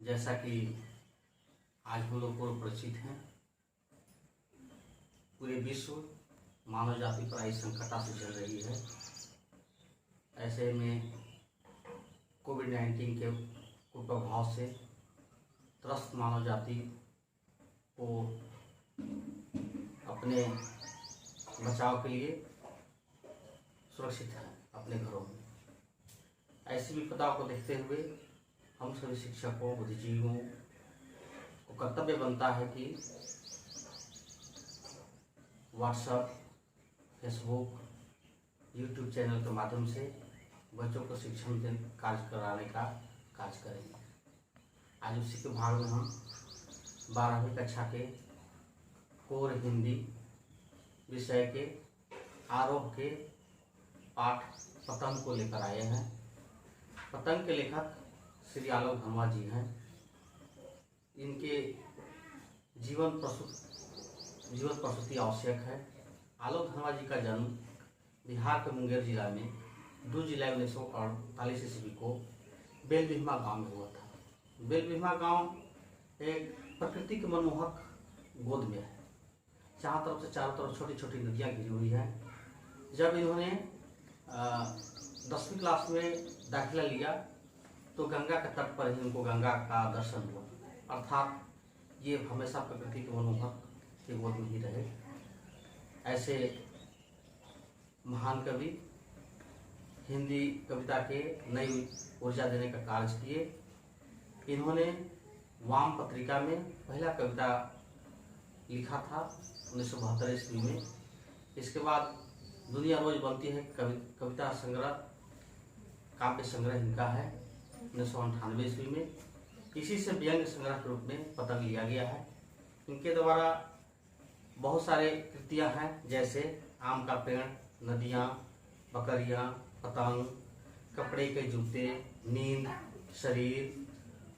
जैसा कि आज हम लोग को परिचित हैं, पूरे विश्व मानव जाति पर आई संकट से चल रही है। ऐसे में कोविड-19 के कुप्रभाव से त्रस्त मानव जाति को अपने बचाव के लिए सुरक्षित है अपने घरों में। ऐसी विपदाओं को देखते हुए हम सभी शिक्षकों, बुद्धिजीवियों को कर्तव्य बनता है कि व्हाट्सएप, फेसबुक, यूट्यूब चैनल के माध्यम से बच्चों को शिक्षण के कार्य कराने का कार्य करेंगे। आज उसी के भाग में हम 12वीं कक्षा के कोर हिंदी विषय के आरोह के पाठ पतंग को लेकर आए हैं। पतंग के लेखक श्री आलोक धनवा जी हैं। इनके जीवन प्रस्तुति आवश्यक है। आलोक धनवा जी का जन्म बिहार के मुंगेर जिला में 2 जुलाई 1948 ईस्वी को बेलबिहमा गांव में हुआ था। बेलबिहमा गांव एक प्रकृति के मनमोहक गोद में है, जहाँ तरफ से चारों तरफ छोटी छोटी नदियाँ घिरी हुई हैं। जब इन्होंने 10वीं क्लास में दाखिला लिया तो गंगा के तट पर ही उनको गंगा का दर्शन हुआ, अर्थात ये हमेशा प्रकृति के मनमोहक के गोद में ही रहे। ऐसे महान कवि हिंदी कविता के नई ऊर्जा देने का कार्य किए। इन्होंने वाम पत्रिका में पहला कविता लिखा था 1972 ईस्वी में। इसके बाद दुनिया रोज बनती है कविता संग्रह, काव्य संग्रह इनका है 1998 ईस्वी में। इसी से व्यंग्य संग्रह के रूप में पतंग लिया गया है। इनके द्वारा बहुत सारे कृतियाँ हैं, जैसे आम का पेड़, नदियाँ, बकरियाँ, पतंग, कपड़े के जूते, नींद, शरीर,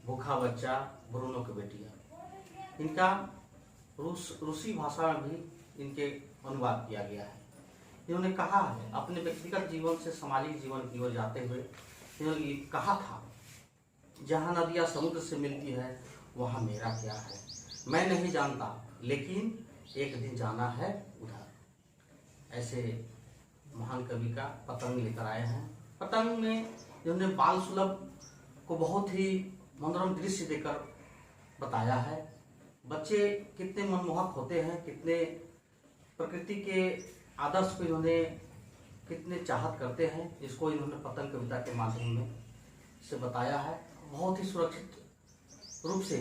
भूखा बच्चा, ब्रूनो की बेटियाँ। इनका रूसी भाषा में भी इनके अनुवाद किया गया है। इन्होंने कहा है, अपने व्यक्तिगत जीवन से सामाजिक जीवन की ओर जाते हुए इन्होंने कहा था, जहाँ नदियाँ समुद्र से मिलती है वहाँ मेरा क्या है, मैं नहीं जानता लेकिन एक दिन जाना है उधर। ऐसे महान कवि का पतंग लेकर आए हैं। पतंग में इन्होंने बाल सुलभ को बहुत ही मनोरम दृश्य देकर बताया है। बच्चे कितने मनमोहक होते हैं, कितने प्रकृति के आदर्श को इन्होंने कितने चाहत करते हैं, इसको इन्होंने पतंग कविता के माध्यम में से बताया है। बहुत ही सुरक्षित रूप से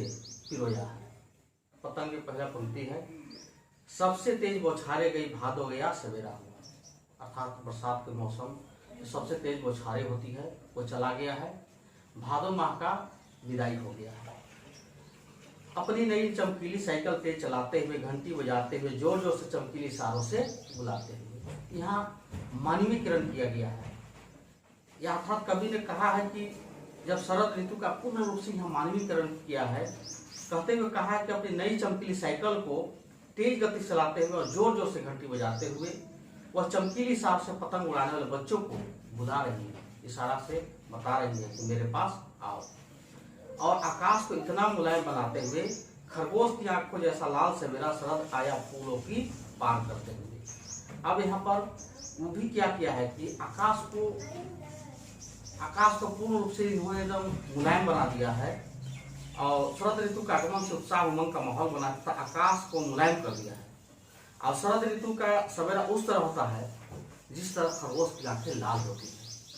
पिरोया है। पतंग की पहला पंक्ति है, सबसे तेज बौछारे गई भादो गया सवेरा हुआ। अर्थात बरसात के मौसम सबसे तेज बौछारें होती है वो चला गया है, भादो माह का विदाई हो गया है। अपनी नई चमकीली साइकिल तेज चलाते हुए, घंटी बजाते हुए, जोर जोर से चमकीली इशारों से बुलाते हुए। यहाँ मानवीकरण किया गया है। यह अर्थात कवि ने कहा है कि जब शरद ऋतु का पूर्ण रूप से यहाँ मानवीकरण किया है, कहते हुए कहा है कि अपनी नई चमकीली साइकिल को तेज गति से चलाते हुए और जोर जोर से घंटी बजाते हुए वह चमकीली इशारों से पतंग उड़ाने वाले बच्चों को बुला रही है, इशारा से बता रही है कि मेरे पास आओ। और आकाश को इतना मुलायम बनाते हुए खरगोश की आंखों जैसा लाल सवेरा शरद आया फूलों की पार करते हुए। अब यहाँ पर वो भी क्या किया है कि आकाश को पूर्ण रूप से इन्होंने एकदम मुलायम बना दिया है और शरद ऋतु का आगमन से उत्साह उमंग का माहौल बना था, आकाश को मुलायम कर दिया है। और शरद ऋतु का सवेरा उस तरह होता है जिस तरह खरगोश की आंखें लाल होती है।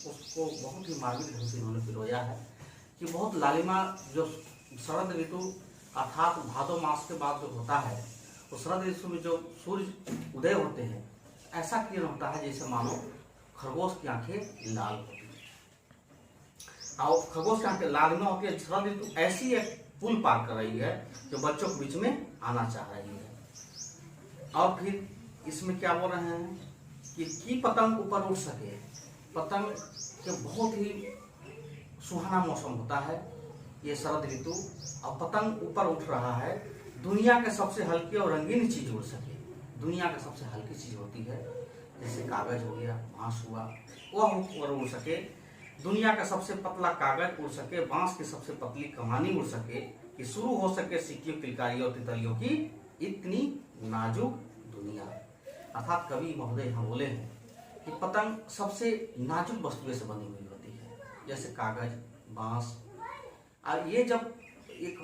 उसको बहुत ही मार्मिक ढंग से इन्होंने पिरोया है कि बहुत लालिमा जो शरद ऋतु अर्थात भादो मास के बाद जो होता है, तो शरद ऋतु में जो सूर्य उदय होते हैं, ऐसा किरण होता है जैसे मानो खरगोश की आंखें लाल होती है। और खरगोश की आंखें लालिमा होती है। शरद ऋतु ऐसी एक पुल पार कर रही है जो बच्चों के बीच में आना चाह रही है। और फिर इसमें क्या बोल रहे हैं कि पतंग ऊपर उड़ सके। पतंग के बहुत ही सुहाना मौसम होता है ये शरद ऋतु, और पतंग ऊपर उठ रहा है। दुनिया के सबसे हल्की और रंगीन चीज उड़ सके। दुनिया की सबसे हल्की चीज होती है, जैसे कागज हो गया, बांस हुआ, वह ऊपर उड़ सके। दुनिया का सबसे पतला कागज उड़ सके, बांस की सबसे पतली कमानी उड़ सके, कि शुरू हो सके सिक्कियों किलकारियों तितलियों की इतनी नाजुक दुनिया। अर्थात कवि महोदय यहाँ बोले हैं कि पतंग सबसे नाजुक वस्तुओं से बनी हुई होती है, जैसे कागज, बांस। और ये जब एक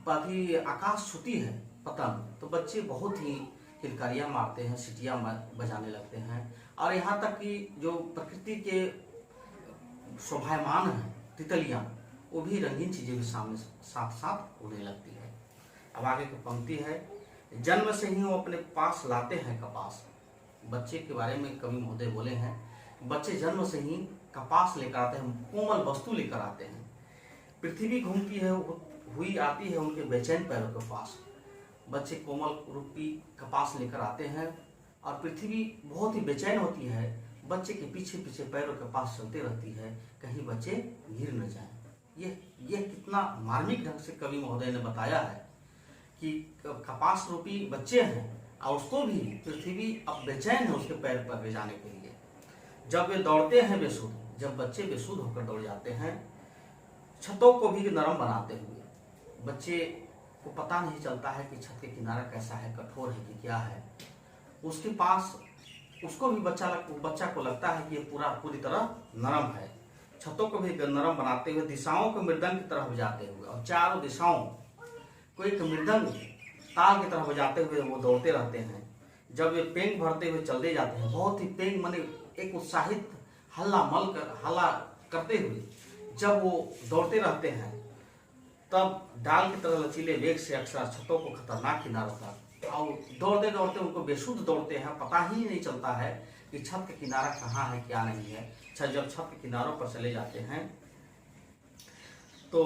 बाकी आकाश छूती है पतंग, तो बच्चे बहुत ही किलकारियाँ मारते हैं, सीटियाँ बजाने लगते हैं। और यहाँ तक कि जो प्रकृति के शोभायमान है तितलियां, वो भी रंगीन चीजें भी सामने साथ साथ उड़ने लगती है। अब आगे की पंक्ति है, जन्म से ही वो अपने पास लाते हैं कपास। बच्चे के बारे में कवि महोदय बोले हैं, बच्चे जन्म से ही कपास लेकर आते हैं, कोमल वस्तु लेकर आते हैं। पृथ्वी घूमती है हुई आती है उनके बेचैन पैरों के पास। बच्चे कोमल रूपी कपास लेकर आते हैं और पृथ्वी बहुत ही बेचैन होती है, बच्चे के पीछे पीछे पैरों के पास चलते रहती है, कहीं बच्चे गिर न जाएं। ये कितना मार्मिक ढंग से कवि महोदय ने बताया है कि कपास रूपी बच्चे हैं और उसको भी पृथ्वी अब बेचैन है उसके पैर पर ले जाने के लिए। जब वे दौड़ते हैं बेसुध, जब बच्चे बेसुध होकर दौड़ जाते हैं, छतों को भी नरम बनाते हुए। बच्चे को पता नहीं चलता है कि छत के किनारा कैसा है, कठोर है कि क्या है। उसके पास उसको भी बच्चा को लगता है कि ये पूरी तरह नरम है। छतों को भी नरम बनाते हुए, दिशाओं को मृदंग की तरह बजाते हुए, और चारों दिशाओं को एक मृदंग ताल की तरह बजाते हुए वो दौड़ते रहते हैं। जब वे पेंग भरते हुए चलते जाते हैं, बहुत ही पेंग माने एक उत्साहित हल्ला करते हुए जब वो दौड़ते रहते हैं, तब डाल की तरह लचीले वेग से अक्सर छतों को खतरनाक किनारों तक, और दौड़ते दौड़ते उनको बेसुध दौड़ते हैं, पता ही नहीं चलता है कि छत का किनारा कहाँ है क्या नहीं है। जब छत के किनारों पर चले जाते हैं तो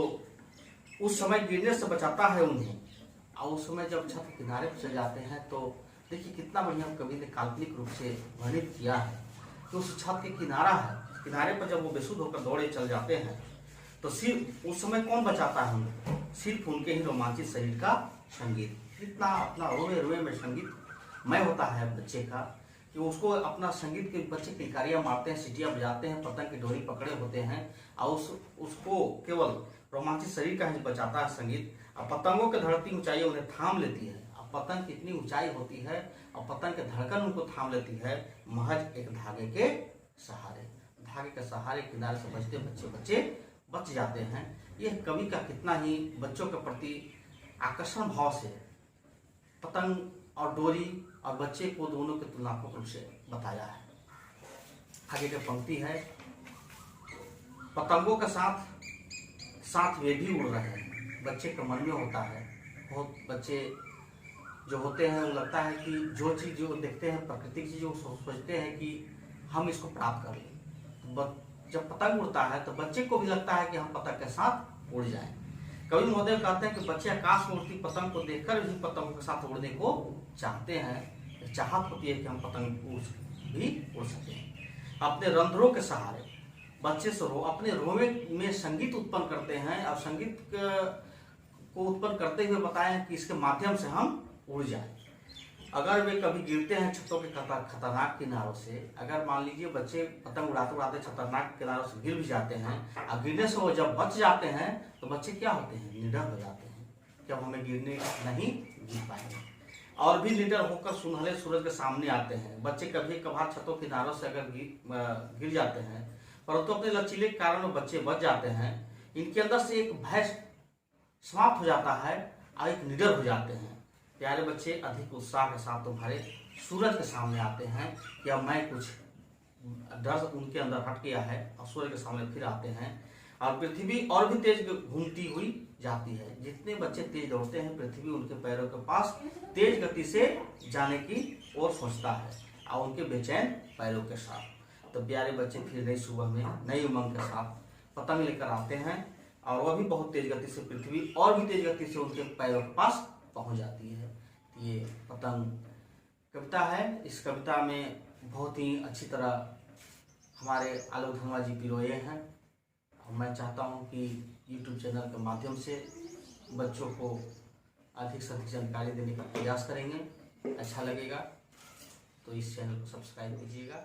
उस समय गिरने से बचाता है उन्हें। और उस समय जब छत के किनारे पर चले जाते हैं तो देखिए कितना बढ़िया कवि ने काल्पनिक रूप से वर्णित किया है कि उस छत के किनारा है, किनारे पर जब वो बेसुध होकर दौड़े चल जाते हैं तो सिर्फ उस समय कौन बचाता है उनको? सिर्फ उनके ही रोमांचित शरीर का संगीत। इतना अपना रोए रोए में संगीत मय होता है बच्चे का कि उसको अपना संगीत के बच्चे किलकारियाँ मारते हैं, सीटियाँ बजाते हैं, पतंग की डोरी पकड़े होते हैं, और उसको केवल रोमांचित शरीर का ही बचाता है संगीत। और पतंगों की धड़कती ऊंचाई उन्हें थाम लेती है। अब पतंग कितनी ऊंचाई होती है और पतंग की धड़कन उनको थाम लेती है, महज एक धागे के सहारे। धागे के सहारे किनारे से बचते बच्चे बच जाते हैं। यह कवि का कितना ही बच्चों के प्रति आकर्षण भाव से पतंग और डोरी और बच्चे को दोनों के तुलनात्मक रूप से बताया है। आगे की पंक्ति है, पतंगों के साथ साथ वे भी उड़ रहे हैं। बच्चे के मन में होता है, बहुत बच्चे जो होते हैं वो लगता है कि जो चीज़ जो देखते हैं प्रकृति की चीज़ वो सोचते हैं कि हम इसको प्राप्त कर लें। जब पतंग उड़ता है तो बच्चे को भी लगता है कि हम पतंग के साथ उड़ जाएं। कवि महोदय कहते हैं कि बच्चे आकाश में उड़ती पतंग को देखकर भी पतंगों के साथ उड़ने को चाहते हैं। चाहत होती है कि हम पतंग भी उड़ सकें। अपने रंध्रों के सहारे बच्चे से अपने रोए में संगीत उत्पन्न करते हैं और संगीत को उत्पन्न करते हुए बताएं कि इसके माध्यम से हम उड़ जाएं। अगर वे कभी गिरते हैं छतों के खतरनाक किनारों से, अगर मान लीजिए बच्चे पतंग उड़ाते उड़ाते खतरनाक किनारों से गिर भी जाते हैं और गिरने से वो जब बच जाते हैं तो बच्चे क्या होते हैं? निडर हो जाते हैं कि अब हमें गिरने नहीं गिर पाएंगे, और भी निडर होकर सुनहरे सूरज के सामने आते हैं। बच्चे कभी कभार छतों किनारों से अगर गिर जाते हैं, परंतु अपने लचीले कारण बच्चे बच जाते हैं। इनके अंदर से एक भय समाप्त हो जाता है और एक निडर हो जाते हैं। प्यारे बच्चे अधिक उत्साह के साथ तुम्हारे सूरज के सामने आते हैं कि अब मैं कुछ डर उनके अंदर हट गया है और सूरज के सामने फिर आते हैं, और पृथ्वी और भी तेज घूमती हुई जाती है। जितने बच्चे तेज दौड़ते हैं, पृथ्वी उनके पैरों के पास तेज गति से जाने की ओर सोचता है और उनके बेचैन पैरों के साथ। तो प्यारे बच्चे फिर नई सुबह में नई उमंग के साथ पतंग लेकर आते हैं, और वह भी बहुत तेज गति से पृथ्वी और भी तेज गति से उनके पैरों के पास पहुंच जाती है। ये पतंग कविता है। इस कविता में बहुत ही अच्छी तरह हमारे आलोक धनवा जी पिरोए हैं। मैं चाहता हूं कि YouTube चैनल के माध्यम से बच्चों को अधिक से अधिक जानकारी देने का प्रयास करेंगे। अच्छा लगेगा तो इस चैनल को सब्सक्राइब कीजिएगा।